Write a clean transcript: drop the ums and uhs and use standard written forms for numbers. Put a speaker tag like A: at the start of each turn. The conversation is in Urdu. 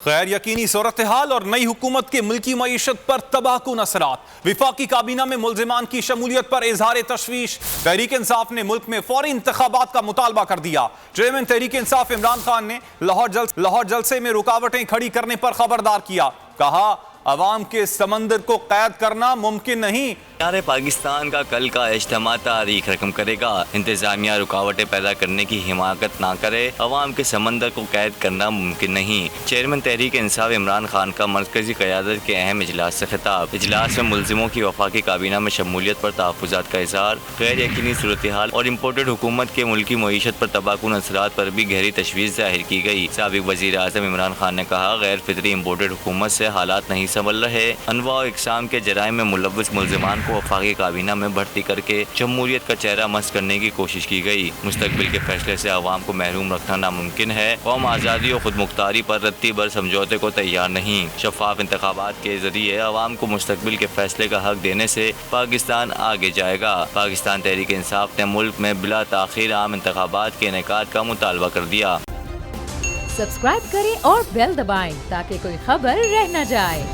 A: غیر یقینی صورتحال اور نئی حکومت کے ملکی معیشت پر تباہ کن اثرات۔ وفاقی کابینہ میں ملزمان کی شمولیت پر اظہار تشویش۔ تحریک انصاف نے ملک میں فوری انتخابات کا مطالبہ کر دیا۔ چیئرمین تحریک انصاف عمران خان نے لاہور جلسے میں رکاوٹیں کھڑی کرنے پر خبردار کیا۔ کہا عوام کے سمندر کو قید کرنا ممکن نہیں۔
B: پاکستان کا کل کا اجتماع تاریخ رقم کرے گا۔ انتظامیہ رکاوٹیں پیدا کرنے کی حمایت نہ کرے، عوام کے سمندر کو قید کرنا ممکن نہیں۔ چیئرمین تحریک انصاف عمران خان کا مرکزی قیادت کے اہم اجلاس سے خطاب۔ اجلاس میں ملزموں کی وفاقی کابینہ میں شمولیت پر تحفظات کا اظہار، غیر یقینی صورتحال اور امپورٹڈ حکومت کے ملکی معیشت پر تباہ کن اثرات پر بھی گہری تشویش ظاہر کی گئی۔ سابق وزیر اعظم عمران خان نے کہا غیر فطری امپورٹڈ حکومت سے حالات نہیں سنبھل رہے۔ انواع و اقسام کے جرائم میں ملوث ملزمان کو وفاقی کابینہ میں بھرتی کر کے جمہوریت کا چہرہ مسخ کرنے کی کوشش کی گئی۔ مستقبل کے فیصلے سے عوام کو محروم رکھنا ناممکن ہے۔ قوم آزادی و خود مختاری پر رتی بھر سمجھوتے کو تیار نہیں۔ شفاف انتخابات کے ذریعے عوام کو مستقبل کے فیصلے کا حق دینے سے پاکستان آگے جائے گا۔ پاکستان تحریک انصاف نے ملک میں بلا تاخیر عام انتخابات کے انعقاد کا مطالبہ کر دیا۔
C: سبسکرائب کریں اور بیل دبائیں تاکہ کوئی خبر رہ نہ جائے۔